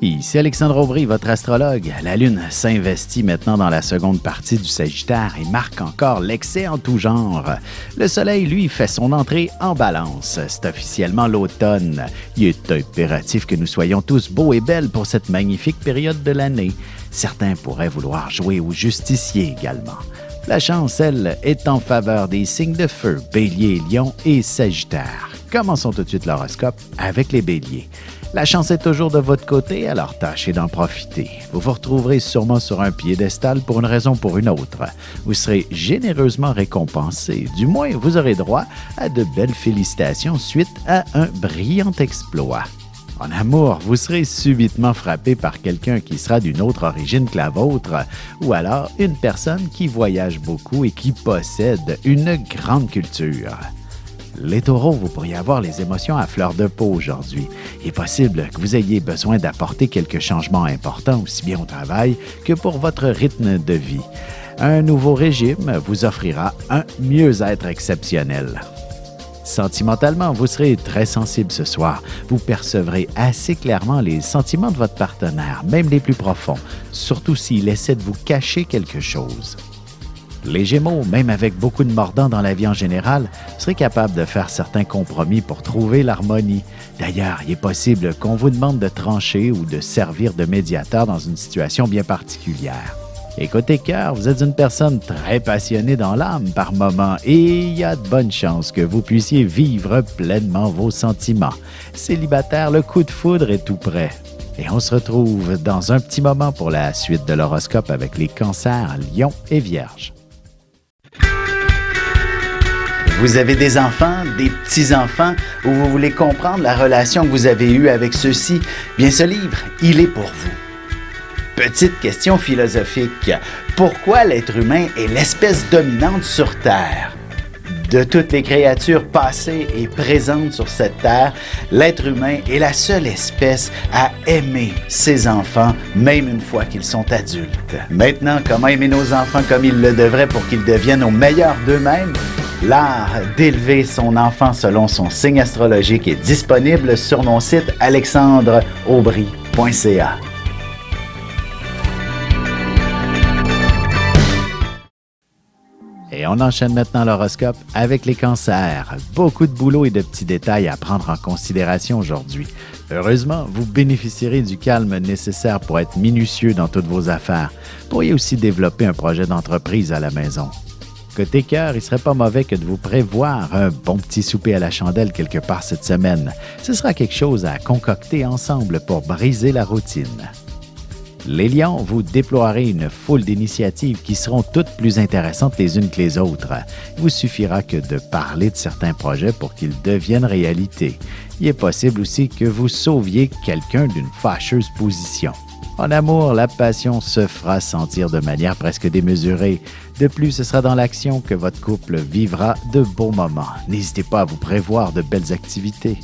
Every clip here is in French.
Ici Alexandre Aubry, votre astrologue. La Lune s'investit maintenant dans la seconde partie du Sagittaire et marque encore l'excès en tout genre. Le Soleil, lui, fait son entrée en Balance. C'est officiellement l'automne. Il est impératif que nous soyons tous beaux et belles pour cette magnifique période de l'année. Certains pourraient vouloir jouer au justicier également. La chance, elle, est en faveur des signes de feu, Bélier, Lion et Sagittaire. Commençons tout de suite l'horoscope avec les Béliers. La chance est toujours de votre côté, alors tâchez d'en profiter. Vous vous retrouverez sûrement sur un piédestal pour une raison ou pour une autre. Vous serez généreusement récompensé. Du moins, vous aurez droit à de belles félicitations suite à un brillant exploit. En amour, vous serez subitement frappé par quelqu'un qui sera d'une autre origine que la vôtre, ou alors une personne qui voyage beaucoup et qui possède une grande culture. Les taureaux, vous pourriez avoir les émotions à fleur de peau aujourd'hui. Il est possible que vous ayez besoin d'apporter quelques changements importants, aussi bien au travail que pour votre rythme de vie. Un nouveau régime vous offrira un mieux-être exceptionnel. Sentimentalement, vous serez très sensible ce soir. Vous percevrez assez clairement les sentiments de votre partenaire, même les plus profonds, surtout s'il essaie de vous cacher quelque chose. Les Gémeaux, même avec beaucoup de mordants dans la vie en général, seraient capables de faire certains compromis pour trouver l'harmonie. D'ailleurs, il est possible qu'on vous demande de trancher ou de servir de médiateur dans une situation bien particulière. Et côté cœur, vous êtes une personne très passionnée dans l'âme par moments et il y a de bonnes chances que vous puissiez vivre pleinement vos sentiments. Célibataire, le coup de foudre est tout près. Et on se retrouve dans un petit moment pour la suite de l'horoscope avec les Cancers, Lions et Vierges. Vous avez des enfants, des petits-enfants, ou vous voulez comprendre la relation que vous avez eue avec ceux-ci? Bien, ce livre, il est pour vous. Petite question philosophique. Pourquoi l'être humain est l'espèce dominante sur Terre? De toutes les créatures passées et présentes sur cette terre, l'être humain est la seule espèce à aimer ses enfants, même une fois qu'ils sont adultes. Maintenant, comment aimer nos enfants comme ils le devraient pour qu'ils deviennent au meilleur d'eux-mêmes? L'art d'élever son enfant selon son signe astrologique est disponible sur mon site alexandreaubry.ca. Et on enchaîne maintenant l'horoscope avec les Cancers. Beaucoup de boulot et de petits détails à prendre en considération aujourd'hui. Heureusement, vous bénéficierez du calme nécessaire pour être minutieux dans toutes vos affaires. Vous pourriez aussi développer un projet d'entreprise à la maison. Côté cœur, il ne serait pas mauvais que de vous prévoir un bon petit souper à la chandelle quelque part cette semaine. Ce sera quelque chose à concocter ensemble pour briser la routine. Les Lions, vous déploierez une foule d'initiatives qui seront toutes plus intéressantes les unes que les autres. Il vous suffira que de parler de certains projets pour qu'ils deviennent réalité. Il est possible aussi que vous sauviez quelqu'un d'une fâcheuse position. En amour, la passion se fera sentir de manière presque démesurée. De plus, ce sera dans l'action que votre couple vivra de beaux moments. N'hésitez pas à vous prévoir de belles activités.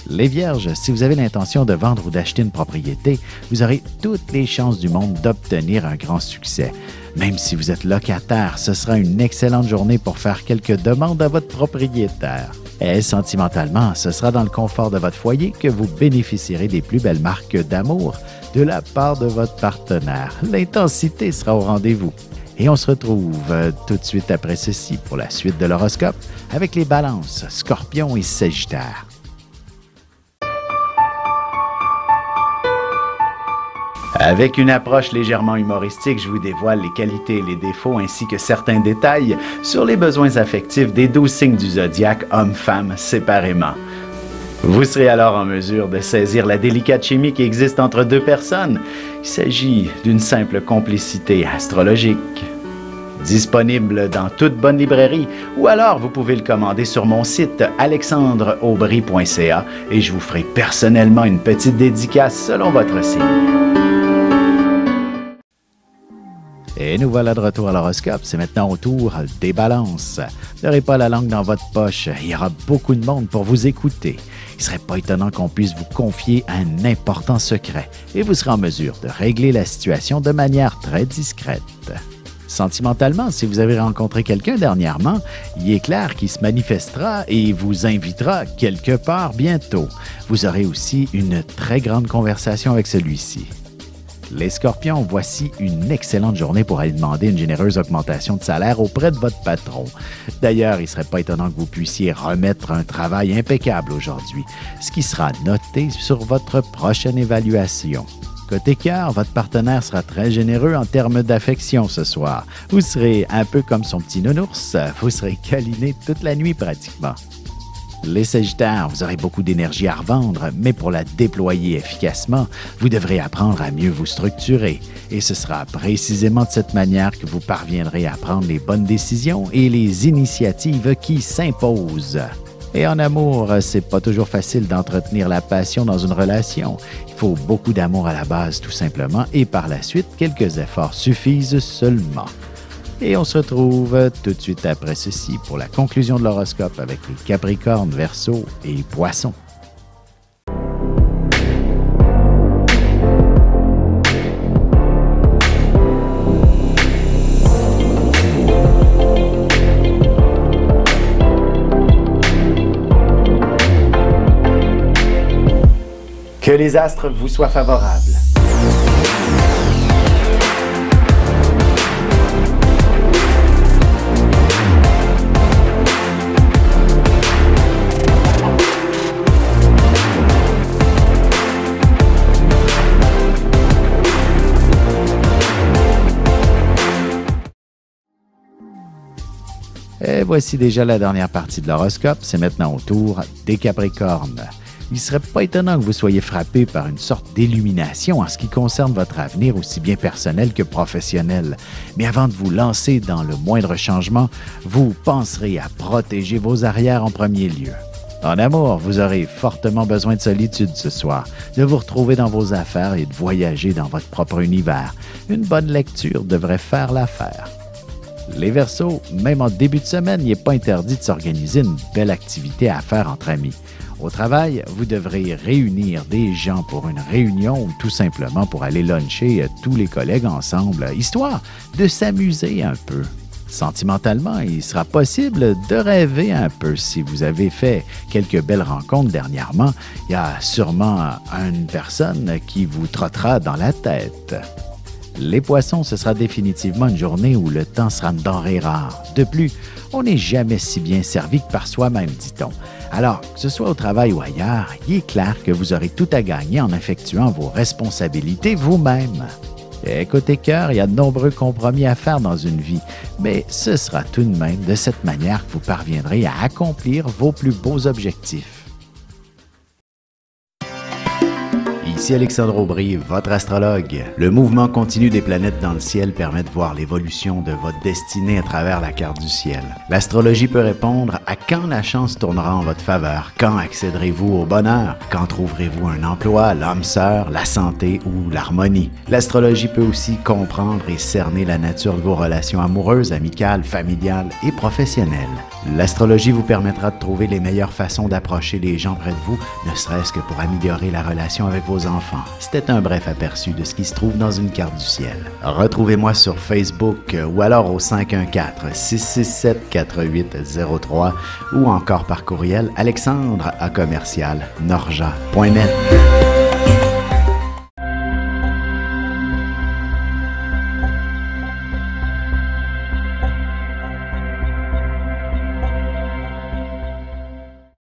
Les Vierges, si vous avez l'intention de vendre ou d'acheter une propriété, vous aurez toutes les chances du monde d'obtenir un grand succès. Même si vous êtes locataire, ce sera une excellente journée pour faire quelques demandes à votre propriétaire. Et sentimentalement, ce sera dans le confort de votre foyer que vous bénéficierez des plus belles marques d'amour de la part de votre partenaire. L'intensité sera au rendez-vous. Et on se retrouve tout de suite après ceci pour la suite de l'horoscope avec les Balances, Scorpions et Sagittaires. Avec une approche légèrement humoristique, je vous dévoile les qualités et les défauts ainsi que certains détails sur les besoins affectifs des 12 signes du zodiaque, hommes-femmes séparément. Vous serez alors en mesure de saisir la délicate chimie qui existe entre deux personnes. Il s'agit d'une simple complicité astrologique. Disponible dans toute bonne librairie ou alors vous pouvez le commander sur mon site alexandreaubry.ca et je vous ferai personnellement une petite dédicace selon votre signe. Et nous voilà de retour à l'horoscope. C'est maintenant au tour des Balances. N'aurez pas la langue dans votre poche. Il y aura beaucoup de monde pour vous écouter. Il ne serait pas étonnant qu'on puisse vous confier un important secret et vous serez en mesure de régler la situation de manière très discrète. Sentimentalement, si vous avez rencontré quelqu'un dernièrement, il est clair qu'il se manifestera et vous invitera quelque part bientôt. Vous aurez aussi une très grande conversation avec celui-ci. Les Scorpions, voici une excellente journée pour aller demander une généreuse augmentation de salaire auprès de votre patron. D'ailleurs, il ne serait pas étonnant que vous puissiez remettre un travail impeccable aujourd'hui, ce qui sera noté sur votre prochaine évaluation. Côté cœur, votre partenaire sera très généreux en termes d'affection ce soir. Vous serez un peu comme son petit nounours, vous serez câliné toute la nuit pratiquement. Les Sagittaires, vous aurez beaucoup d'énergie à revendre, mais pour la déployer efficacement, vous devrez apprendre à mieux vous structurer. Et ce sera précisément de cette manière que vous parviendrez à prendre les bonnes décisions et les initiatives qui s'imposent. Et en amour, c'est pas toujours facile d'entretenir la passion dans une relation. Il faut beaucoup d'amour à la base, tout simplement, et par la suite, quelques efforts suffisent seulement. Et on se retrouve tout de suite après ceci pour la conclusion de l'horoscope avec les Capricornes, Verseaux et Poissons. Que les astres vous soient favorables. Et voici déjà la dernière partie de l'horoscope. C'est maintenant au tour des Capricornes. Il ne serait pas étonnant que vous soyez frappé par une sorte d'illumination en ce qui concerne votre avenir aussi bien personnel que professionnel. Mais avant de vous lancer dans le moindre changement, vous penserez à protéger vos arrières en premier lieu. En amour, vous aurez fortement besoin de solitude ce soir, de vous retrouver dans vos affaires et de voyager dans votre propre univers. Une bonne lecture devrait faire l'affaire. Les Verseaux, même en début de semaine, il n'est pas interdit de s'organiser une belle activité à faire entre amis. Au travail, vous devrez réunir des gens pour une réunion ou tout simplement pour aller luncher tous les collègues ensemble, histoire de s'amuser un peu. Sentimentalement, il sera possible de rêver un peu. Si vous avez fait quelques belles rencontres dernièrement, il y a sûrement une personne qui vous trottera dans la tête. Les Poissons, ce sera définitivement une journée où le temps sera une denrée rare. De plus, on n'est jamais si bien servi que par soi-même, dit-on. Alors, que ce soit au travail ou ailleurs, il est clair que vous aurez tout à gagner en effectuant vos responsabilités vous-même. Et côté cœur, il y a de nombreux compromis à faire dans une vie, mais ce sera tout de même de cette manière que vous parviendrez à accomplir vos plus beaux objectifs. Ici Alexandre Aubry, votre astrologue. Le mouvement continu des planètes dans le ciel permet de voir l'évolution de votre destinée à travers la carte du ciel. L'astrologie peut répondre à quand la chance tournera en votre faveur, quand accéderez-vous au bonheur, quand trouverez-vous un emploi, l'âme sœur, la santé ou l'harmonie. L'astrologie peut aussi comprendre et cerner la nature de vos relations amoureuses, amicales, familiales et professionnelles. L'astrologie vous permettra de trouver les meilleures façons d'approcher les gens près de vous, ne serait-ce que pour améliorer la relation avec vos enfants. C'était un bref aperçu de ce qui se trouve dans une carte du ciel. Retrouvez-moi sur Facebook ou alors au 514-667-4803 ou encore par courriel alexandre@norja.net.